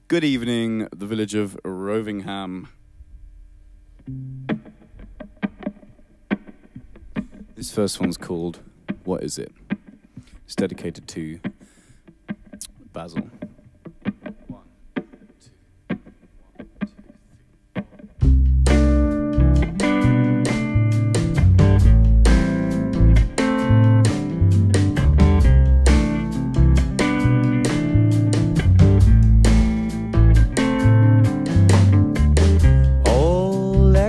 Good evening, the village of Rovingham. This first one's called What Is It? It's dedicated to Basil.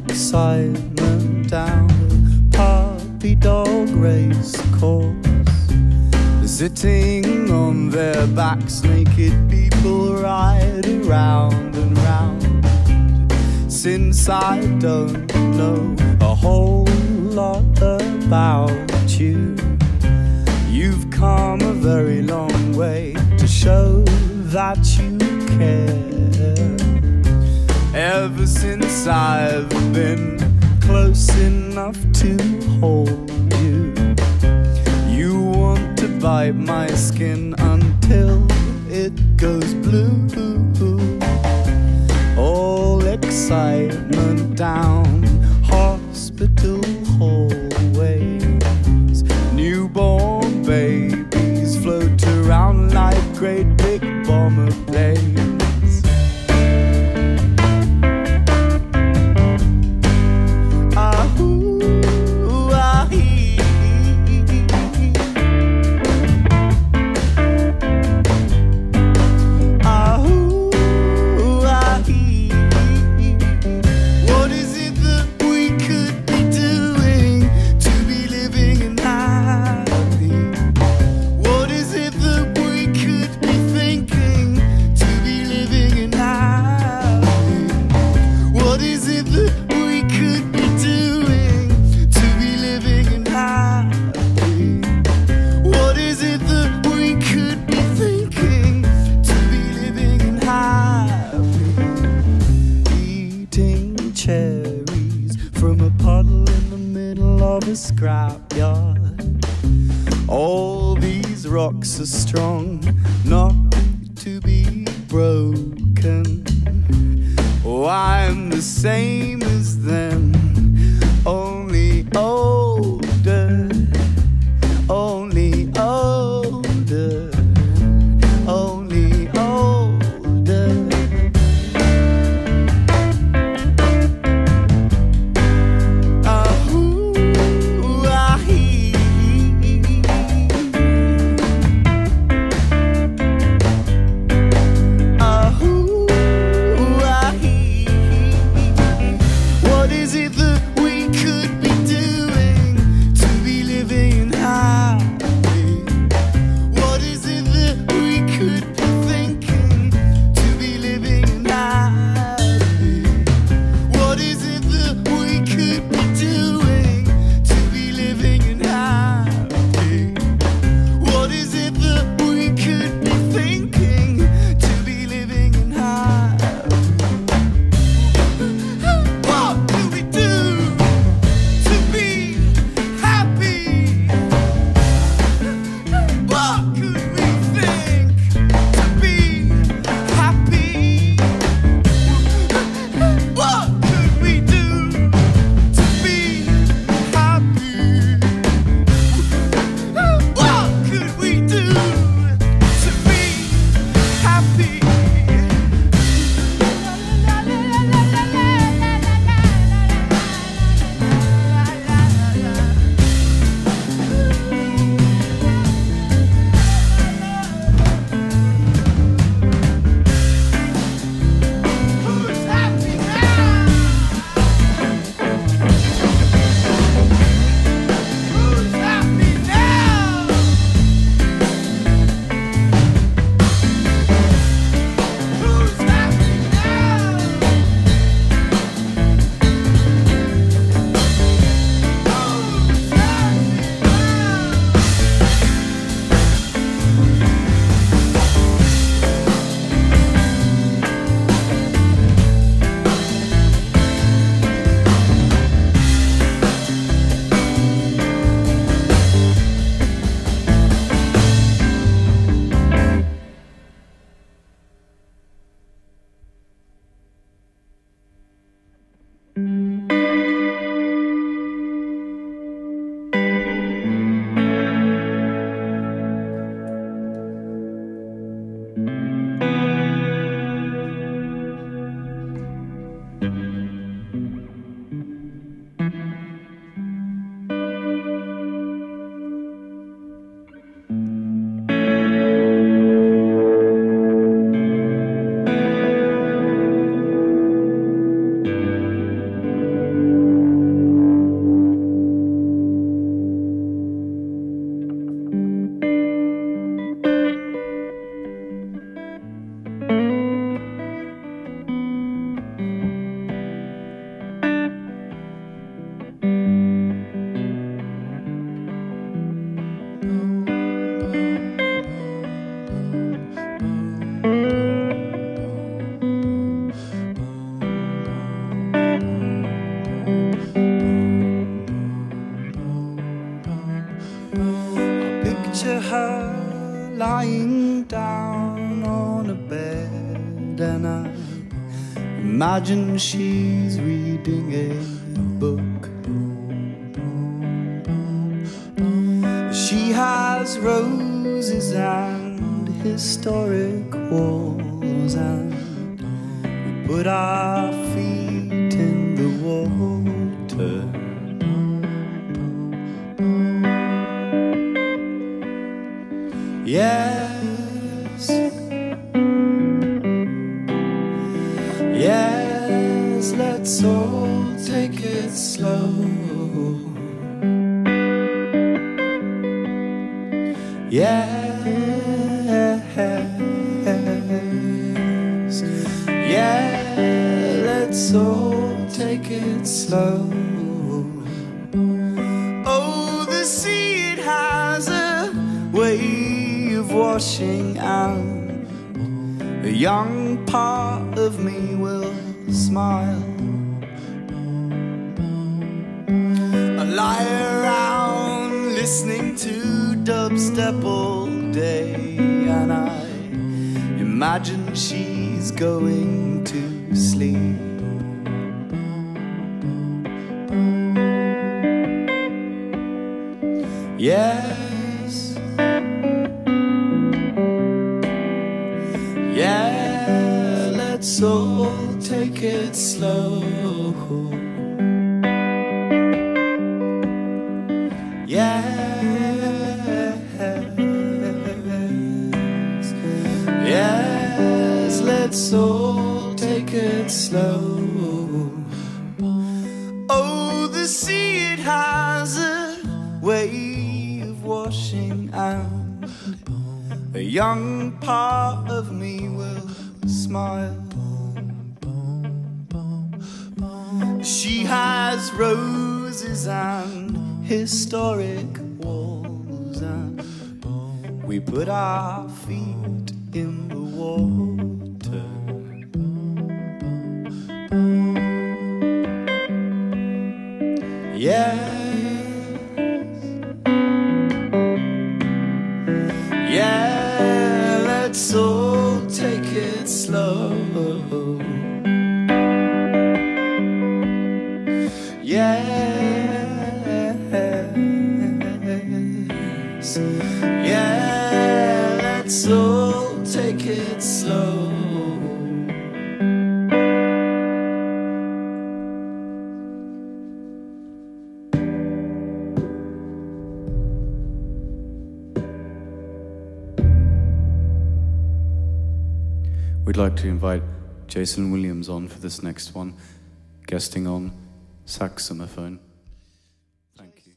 Excitement down the puppy dog race course, sitting on their backs, naked people ride around and round. Since I don't know a whole lot about you, you've come a very long way to show that you care. Ever since I've been close enough to hold you, you want to bite my skin until it goes blue. All excitement down hospital hallways, newborn babies float around like great big bomber planes. Scrapyard. All these rocks are strong, not to be broken. Oh, I'm the same as them, only older, only older, only older. What is it picture her lying down on a bed, and I imagine she's reading a book. She has roses and historic walls, and we put our feet in the water. Yes, yes, let's all take it slow. Yes, yeah, let's all take it slow. Oh, the sea, it has a way of washing, and a young part of me will smile. I lie around listening to dubstep all day, and I imagine she's going to sleep. Yes, yeah, let's all take it slow. Yes, let's all take it slow. Oh, the sea, it has a way of washing, and a young part of me will smile. She has roses and historic walls, and we put our feet in the water. Yes, yeah, let's all take it slow. Yes, yeah, let's all take it slow. We'd like to invite Jason Williams on for this next one, guesting on saxophone. Thank you.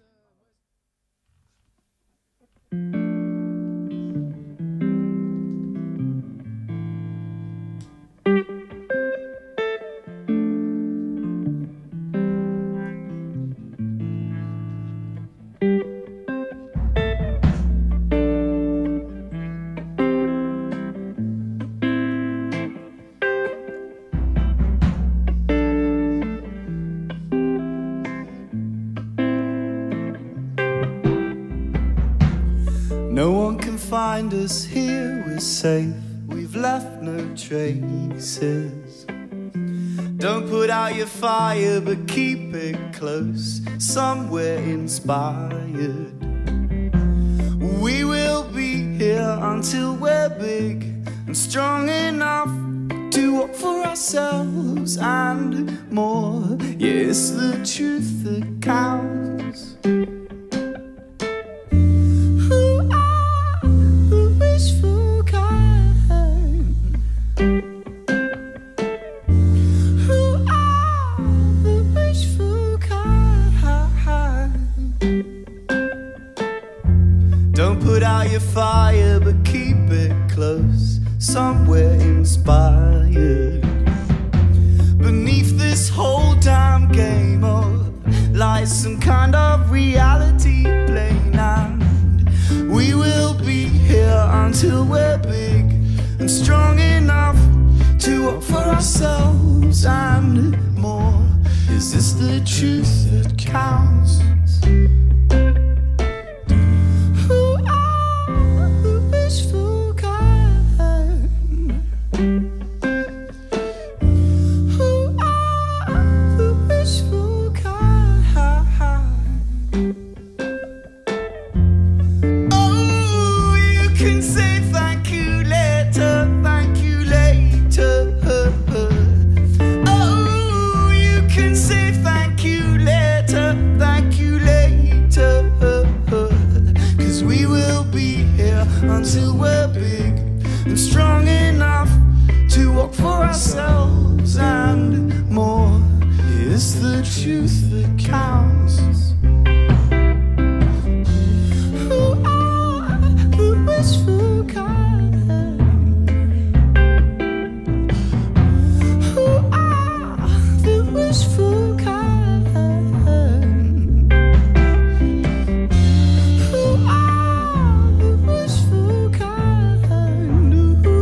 No one can find us here, we're safe, we've left no traces. Don't put out your fire, but keep it close, somewhere inspired. We will be here until we're big and strong enough to work for ourselves and more. Yeah, it's the truth that counts. Don't put out your fire, but keep it close, somewhere inspired. Beneath this whole damn game lies some kind of reality plane, and we will be here until we're big and strong enough to work for ourselves and more. Is this the truth that counts? Who are 'cause we will be here until we're big and strong enough to walk for ourselves and more. It's the truth that counts. Who are the wishful kind? Who are the wishful kind? Who are the wishful kind? Who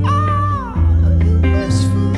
are the wishful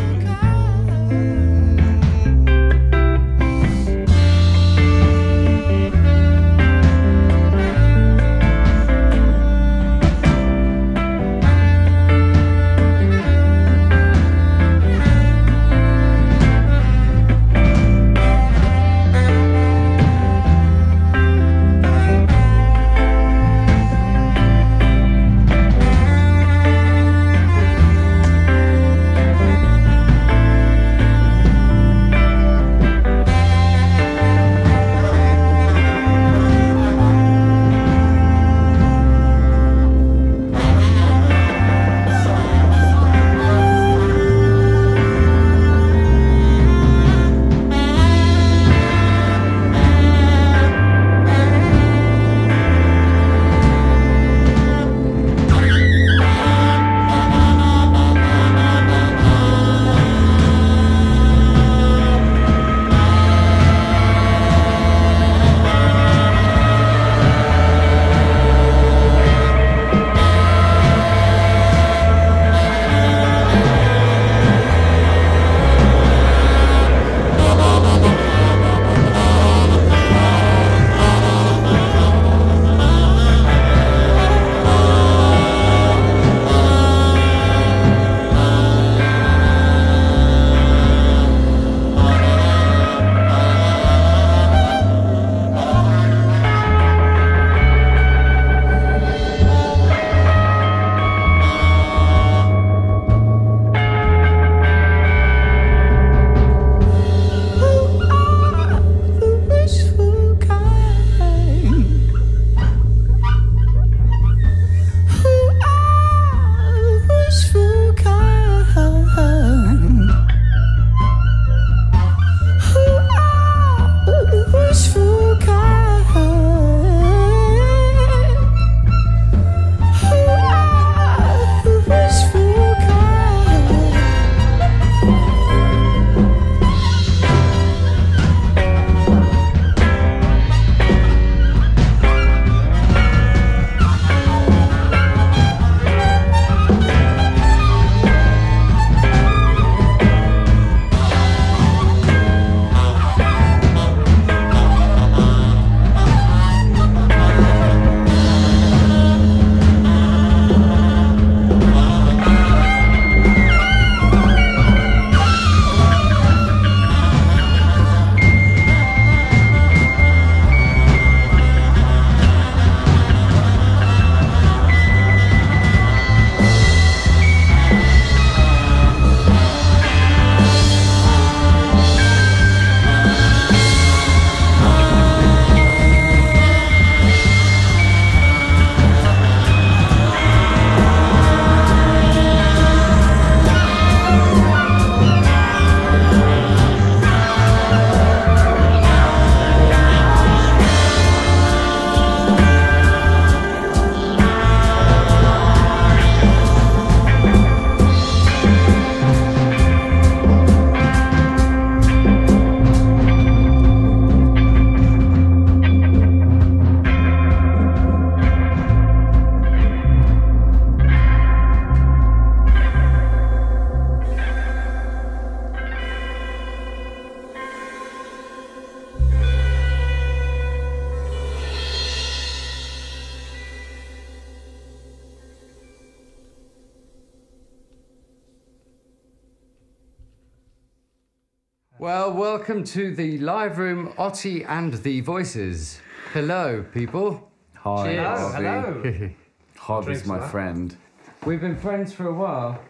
Well, welcome to the live room, Otti and the Voices. Hello, people. Hi, Cheers. Harvey. Hello. Harvey's my friend. We've been friends for a while.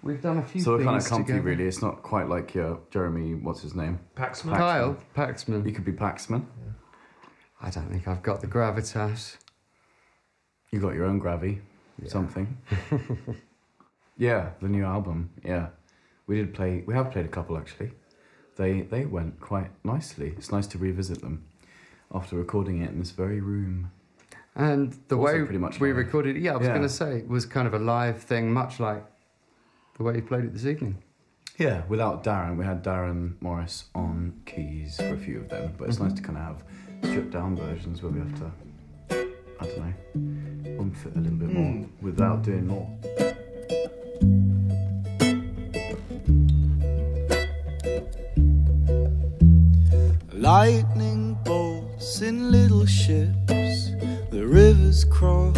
We've done a few So things we're kind of comfy, together. really. It's not quite like your Jeremy, what's his name? Paxman. Kyle Paxman. You could be Paxman. I don't think I've got the gravitas. You got your own gravy, something. Yeah, the new album. Yeah, we have played a couple actually. They went quite nicely. It's nice to revisit them after recording it in this very room. And the Also way pretty much we live. recorded it, I was going to say, it was kind of a live thing, much like the way you played it this evening. Yeah, without Darren. We had Darren Morris on keys for a few of them, but it's nice to kind of have stripped down versions where we have to, I don't know, oomph it a little bit more without doing more. Lightning bolts in little ships, the rivers cross,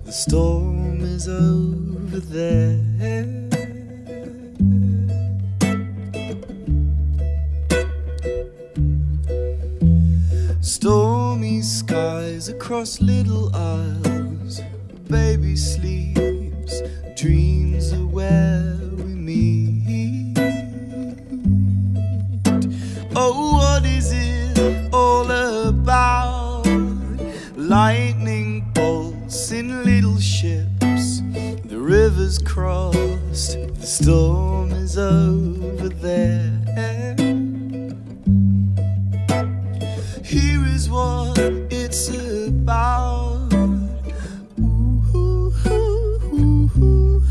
the storm is over there. Stormy skies across little isles, baby sleeps, dreams are where we meet. Oh, what is it all about? Lightning bolts in little ships, the river's crossed, the storm is over there. Here is what it's about. Ooh, ooh, ooh, ooh,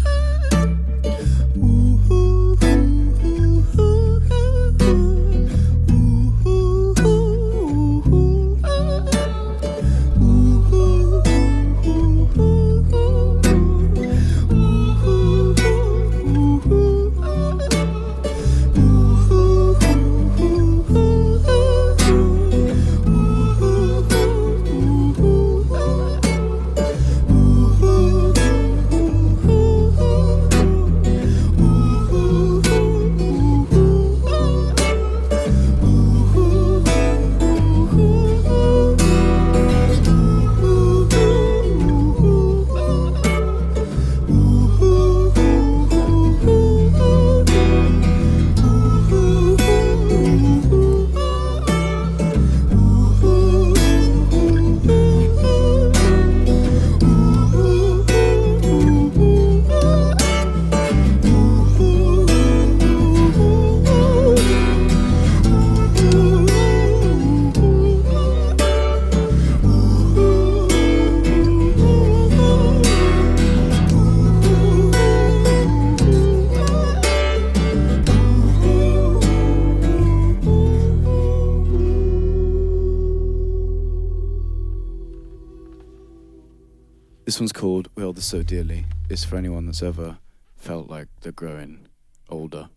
This one's called We Hold This So Dearly. It's for anyone that's ever felt like they're growing older.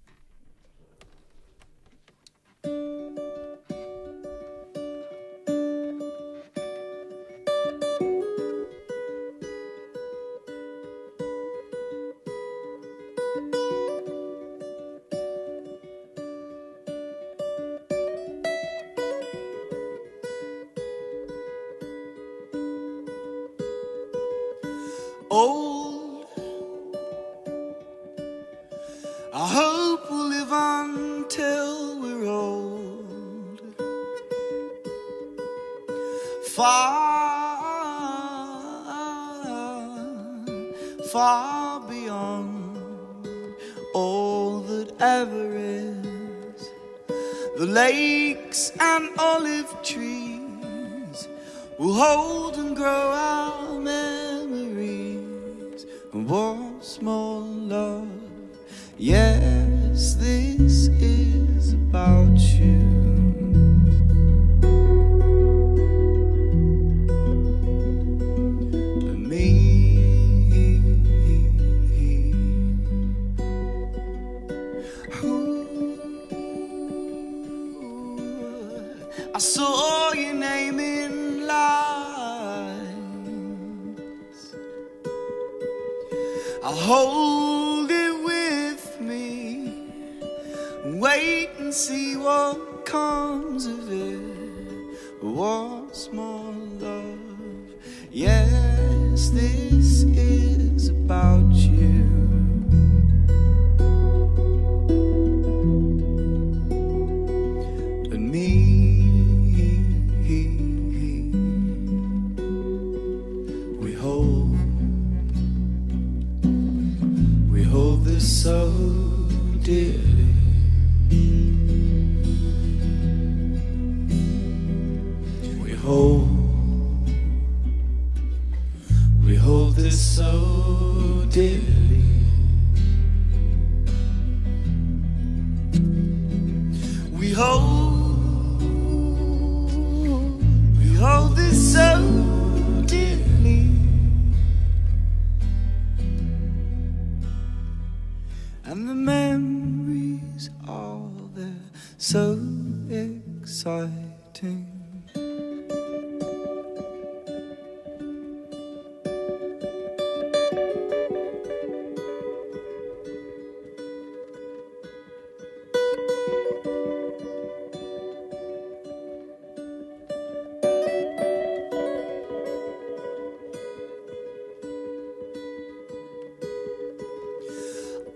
Old, I hope we'll live until we're old. Far, far beyond all that ever is. The lakes and olive trees will hold and grow our memories. Once more love, yes, this is about you. And me. Ooh, I saw your name in lights. I'll hold it with me, wait and see what comes of it. What's more love? Yes, this is about you. And me. so dearly. We hold this so dearly. And the memories are there, so exciting.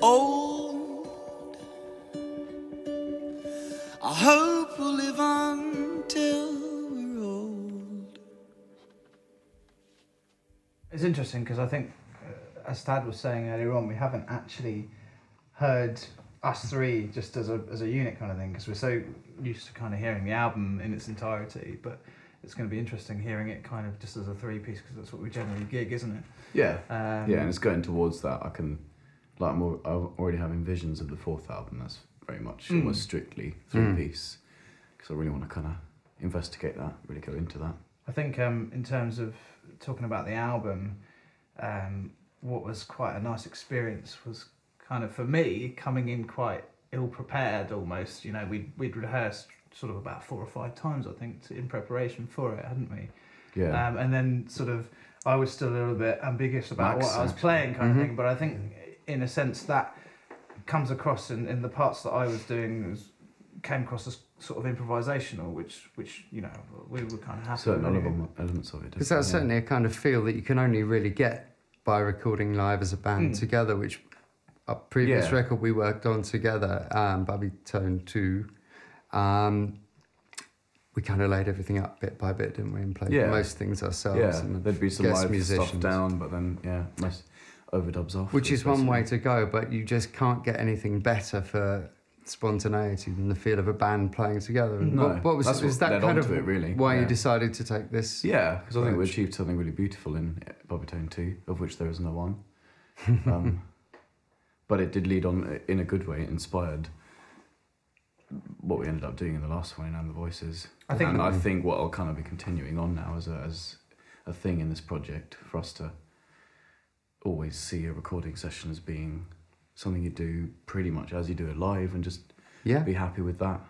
Old, I hope we'll live until we're old. It's interesting because I think, as Tad was saying earlier on, we haven't actually heard us three just as a unit kind of thing, because we're so used to kind of hearing the album in its entirety. But it's going to be interesting hearing it kind of just as a three-piece, because that's what we generally gig, isn't it? Yeah, yeah, and it's going towards that. I'm already having visions of the fourth album that's very much almost strictly three-piece, because I really want to kind of investigate that, really go into that. I think in terms of talking about the album, what was quite a nice experience was kind of, for me, coming in quite ill-prepared almost. You know, we'd rehearsed sort of about 4 or 5 times, I think, in preparation for it, hadn't we? Yeah. And then sort of, I was still a little bit ambiguous about what I was playing kind of thing, but I think in a sense that comes across in the parts that I was doing, came across as sort of improvisational, which you know, we were kind of happy Certain with. elements of it. Because that's certainly a kind of feel that you can only really get by recording live as a band together, which a previous record we worked on together, Bubbytone II, we kind of laid everything up bit by bit, didn't we, and played most things ourselves. Yeah, and there'd be some live musicians. stuff down, but then, most overdubs off. Which is one way to go, but you just can't get anything better for spontaneity than the feel of a band playing together. And no, what was that kind of it, really. why you decided to take this? Yeah, because I think we achieved something really beautiful in Bubbytone II, of which there is no one. But it did lead on in a good way. It inspired what we ended up doing in the last one, and the voices. I think what I'll kind of be continuing on now as a thing in this project, for us to always see a recording session as being something you do pretty much as you do it live, and just be happy with that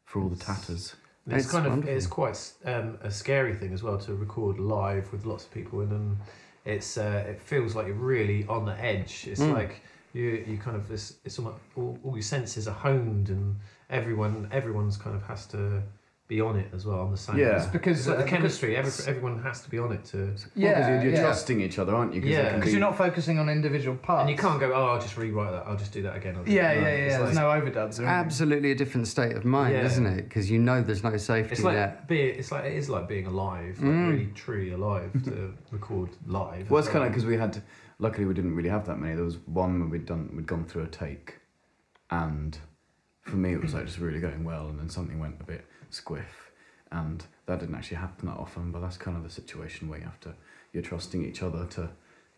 for all the tatters. It's quite a scary thing as well to record live with lots of people in, and it feels like you're really on the edge. It's like you kind of it's almost all your senses are honed, and everyone's kind of has to be on it as well, on the same. Yeah, it's because the chemistry, everyone has to be on it to. Yeah, you're trusting each other, aren't you? Because you're not focusing on individual parts, and you can't go, I'll just rewrite that, I'll just do that again. There's no overdubs. Absolutely a different state of mind, isn't it? Because you know there's no safety net. It is like being alive, like really truly alive to record live. Well, it's kind of because we had to. Luckily, we didn't really have that many. There was one where we'd gone through a take, and for me it was like just really going well, and then something went a bit squiff, and that didn't actually happen that often, but that's kind of the situation where you're trusting each other to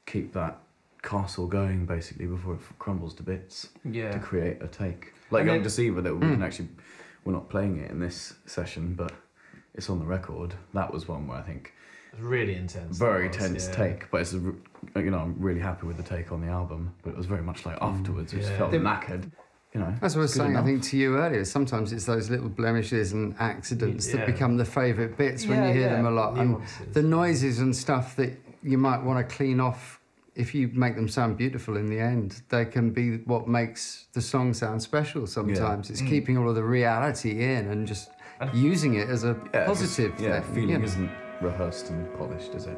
keep that castle going basically before it crumbles to bits, to create a take like Young Deceiver that we can actually, we're not playing it in this session but it's on the record. That was one where I think it was really intense, very tense take, but it's I'm really happy with the take on the album, but it was very much like afterwards we just felt knackered. You know, that's what I was saying, I think, to you earlier. Sometimes it's those little blemishes and accidents that become the favourite bits when you hear them a lot. Nuances. And the noises and stuff that you might want to clean off, if you make them sound beautiful in the end, they can be what makes the song sound special sometimes. It's keeping all of the reality in and just using it as a positive thing. Feeling isn't rehearsed and polished, is it?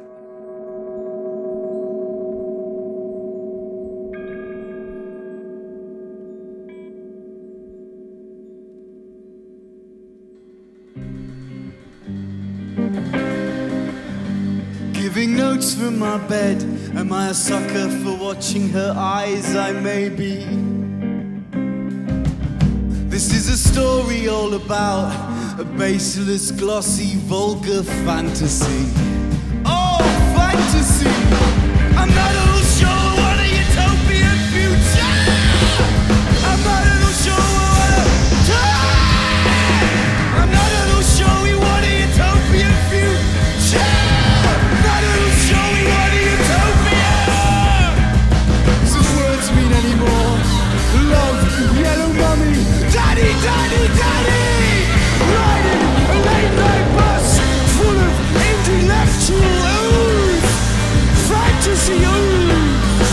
Giving notes from my bed. Am I a sucker for watching her eyes? I may be. This is a story all about a baseless, glossy, vulgar fantasy. Oh, fantasy. I'm not a little sure what a utopian future. I'm not a little sure what a I'm not a little sure we want a utopian future. Not a little sure we want a utopia. Does words mean anymore? Love, yellow mummy, daddy, daddy, daddy. Riding a late night bus full of intellectual ooze, fantasy ooze.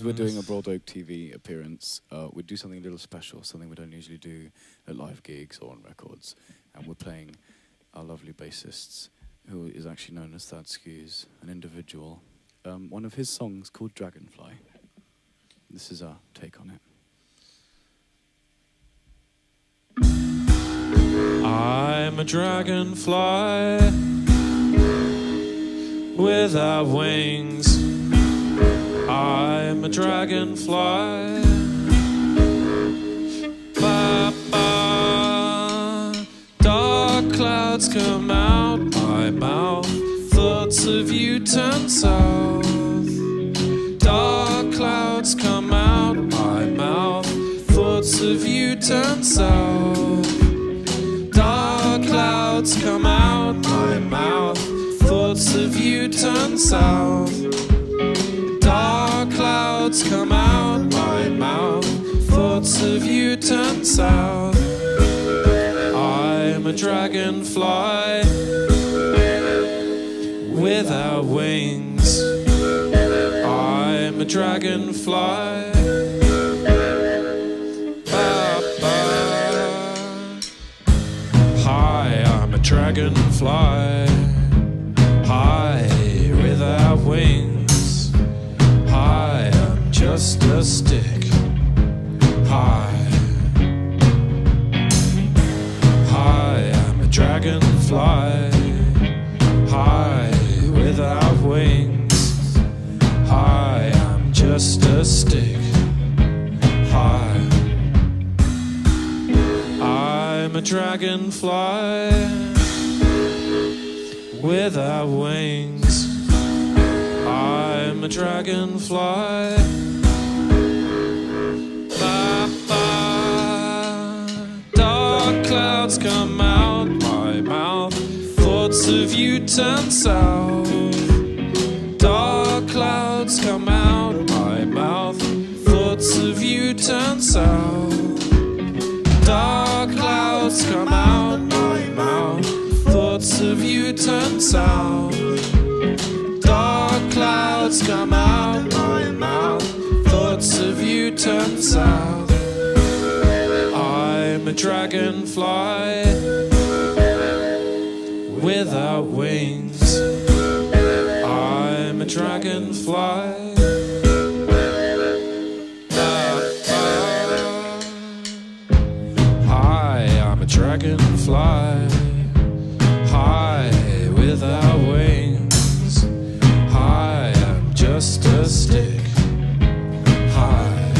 Because we're doing a Broadoak TV appearance, we'd do something a little special, something we don't usually do at live gigs or on records. And we're playing our lovely bassist, who is actually known as Thad Skews, an individual. One of his songs called Dragonfly. This is our take on it. I'm a dragonfly without wings. I'm a dragonfly. Ba-ba. Dark clouds come out my mouth. Thoughts of you turn south. Dark clouds come out my mouth. Thoughts of you turn south. Dark clouds come out my mouth. Thoughts of you turn south. Dark clouds come out my mouth. Thoughts of you turn south. I'm a dragonfly without wings. I'm a dragonfly. Hi, I'm a dragonfly. Hi, without wings. Hi, I'm just a stick. Hi. Hi, I'm a dragonfly. Hi, without wings. Hi, I'm just a stick. Hi. I'm a dragonfly without wings. I'm a dragonfly. Ba-ba. Dark clouds come out my mouth. Thoughts of you turn south. Dark clouds come out my mouth. Thoughts of you turn south. Dark clouds come out my mouth. Thoughts of you turn south. Dark clouds come out my mouth. Thoughts of you turn south. I'm a dragonfly without wings. I'm a dragonfly. Dragonfly, high without wings. High, I'm just a stick. High,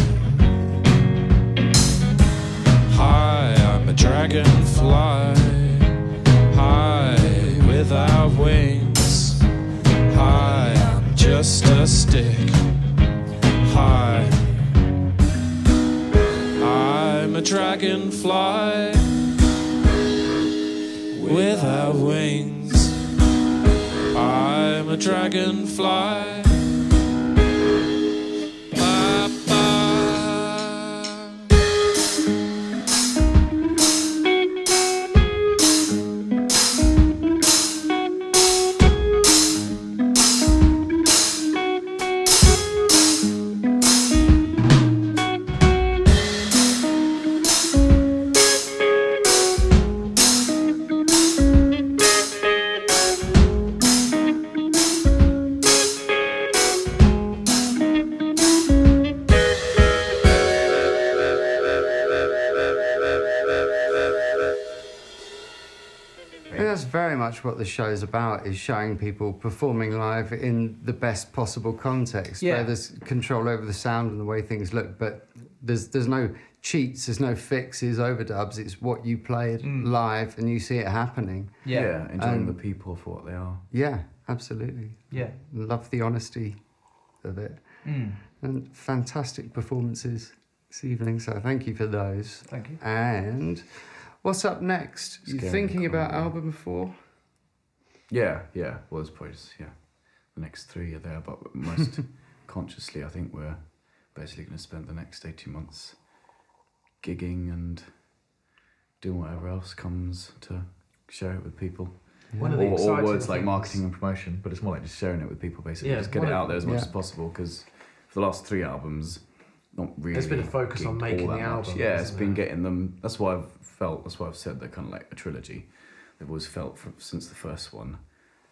high, I'm a dragonfly. High without wings. High, I'm just a stick. High, I'm a dragonfly without wings. I'm a dragonfly. Ba-ba. What the show's about is showing people performing live in the best possible context, where there's control over the sound and the way things look, but there's no cheats, there's no fixes, overdubs. It's what you played live and you see it happening. Enjoying the people for what they are. Yeah, absolutely. Yeah, love the honesty of it. And fantastic performances this evening, so thank you for those. Thank you. And what's up next? You thinking about album 4? Yeah. Well, it's probably just, the next 3 are there, but most consciously, I think we're basically going to spend the next 18 months gigging and doing whatever else comes to share it with people. One of the or words things, like marketing and promotion, but it's more like just sharing it with people, basically. Just get it out there as much as possible, because for the last 3 albums, not really. There's been a focus on making the album. Yeah, it's been getting them. That's why I've said they're kind of like a trilogy. They've always felt since the first one.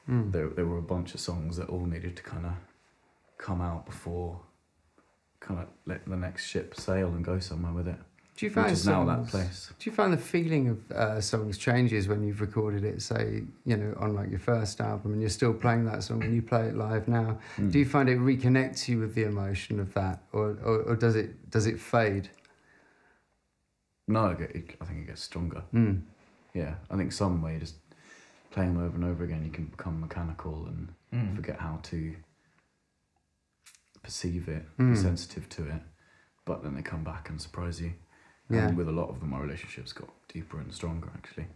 There were a bunch of songs that all needed to kind of come out before kind of let the next ship sail and go somewhere with it. Do you find which is now that place. Do you find the feeling of songs changes when you've recorded it, say, on like your first album, and you're still playing that song and you play it live now? Do you find it reconnects you with the emotion of that, or does it fade? No, I think it gets stronger. Yeah, I think some way just playing them over and over again, you can become mechanical and forget how to perceive it, be sensitive to it, but then they come back and surprise you. Yeah. And with a lot of them, our relationships got deeper and stronger, actually.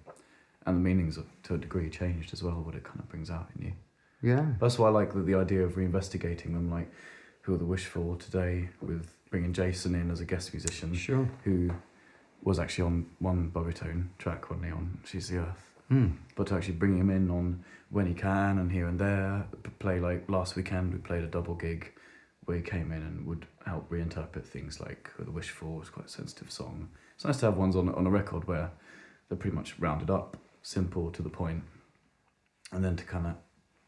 And the meanings, to a degree, changed as well, what it kind of brings out in you. Yeah. That's why I like the idea of reinvestigating them, like Are The Wishful today, with bringing Jason in as a guest musician, Sure. who was actually on one Bubbytone track, wasn't he, on She's the Earth. But to actually bring him in on when he can and here and there, play like last weekend, we played a double gig where he came in and would help reinterpret things like The Wishful was quite a sensitive song. It's nice to have ones on a record where they're pretty much rounded up, simple, to the point, and then to kind of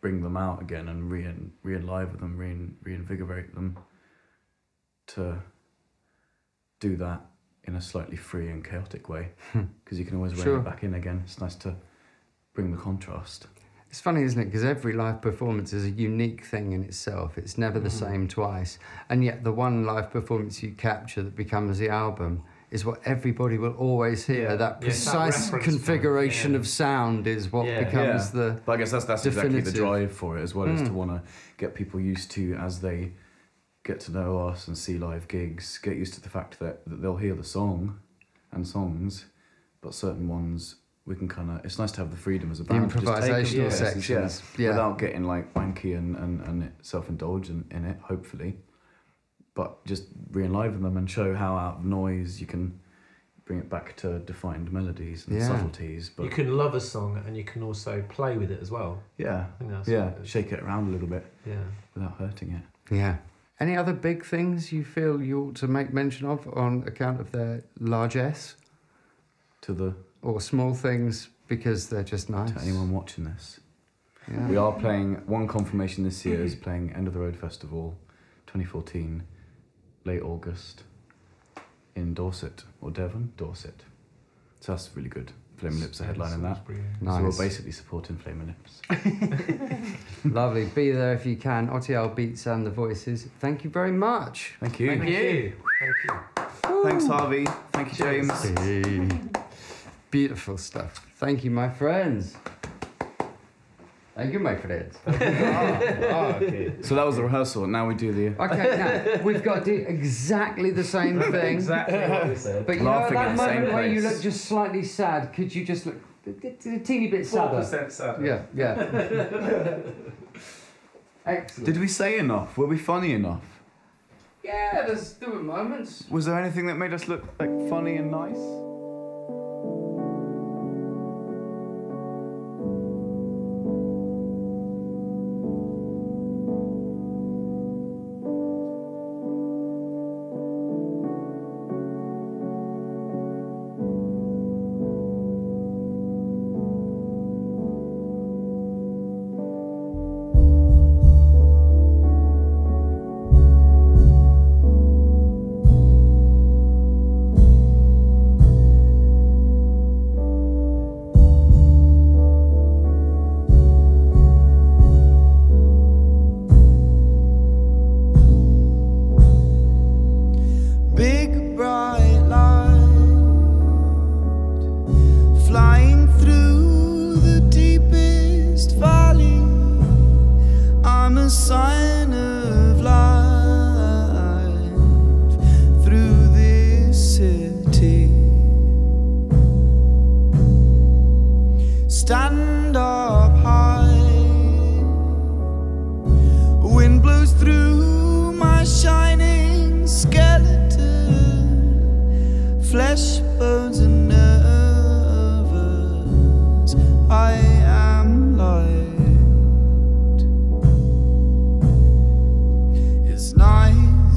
bring them out again and re-enliven them, reinvigorate them, to do that in a slightly free and chaotic way, because you can always rein it back in again. It's nice to bring the contrast. It's funny, isn't it? Because every live performance is a unique thing in itself. It's never the same twice. And yet the one live performance you capture that becomes the album is what everybody will always hear. Yeah. That precise configuration of sound is what becomes the But I guess that's exactly the definitive drive for it as well, is to want to get people used to, as they get to know us and see live gigs, get used to the fact that they'll hear the song and songs, but certain ones we can kind of, it's nice to have the freedom as a band to just take improvisational sections, without getting like wanky and self-indulgent in it, hopefully, but just re-enliven them and show how out of noise you can bring it back to defined melodies and subtleties. But you can love a song and you can also play with it as well. Yeah, I think that's shake it around a little bit without hurting it. Yeah. Any other big things you feel you ought to make mention of on account of their largesse? Or small things because they're just nice? To anyone watching this. Yeah. We are playing, one confirmation this year is playing End of the Road Festival 2014, late August, in Dorset, or Devon? Dorset. So that's really good. Flaming Lips are headlining that. Nice. So we're basically supporting Flaming Lips. Lovely. Be there if you can. Otti Albietz and the Voices. Thank you very much. Thank you. Thank you. Thanks, Harvey. Thank you, James. Hey. Beautiful stuff. Thank you, my friends. Thank you, my friends. Okay. So that was the rehearsal. Now we do the... Okay, now we've got to do exactly the same thing. Exactly what we said. But you know Laughing that in the same moment where you place. look just slightly sad? Could you just look a teeny bit sadder? 4% sadder. Yeah. Excellent. Did we say enough? Were we funny enough? Yeah, there were moments. Was there anything that made us look like funny and nice? Big bright light flying through the deepest valley. I'm a sign of life through this city. Stand up high, wind blows through my shining skeleton. Flesh, bones and nerves, I am light. It's nice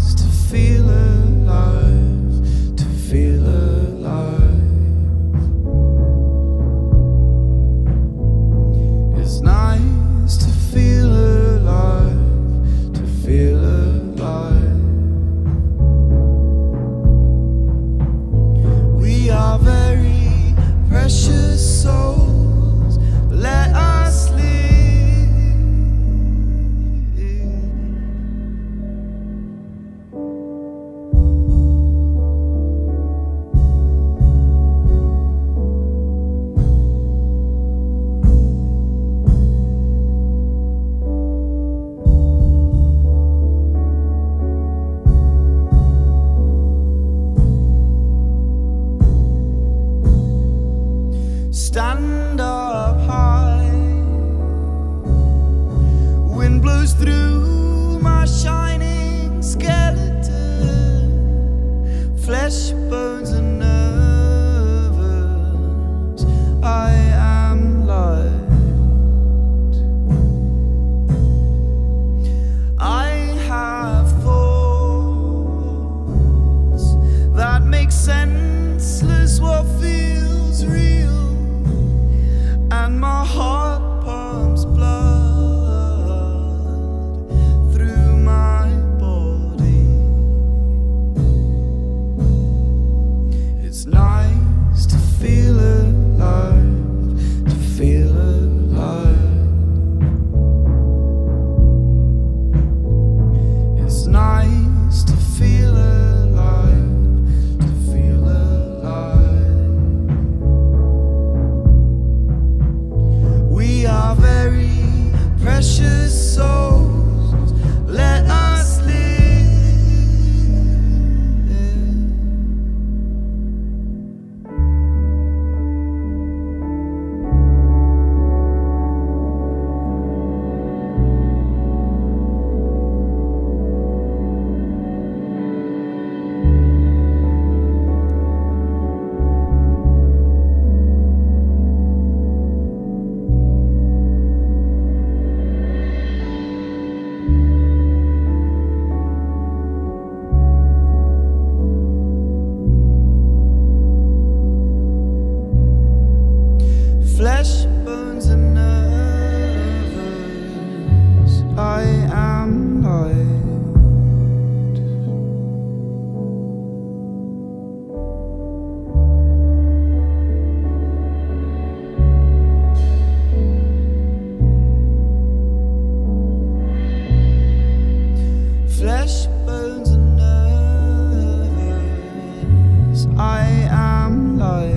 through my shining skeleton, flesh, bones and nerves, I am light. I have thoughts that make senseless what feels real, and my heart pumps blood through my body. It's nice to feel alive, to feel alive. It's nice to feel alive, to feel alive. We are very precious souls, let us live. Flesh, bones and nerves, I am light. Flesh, bones and nerves, I am light.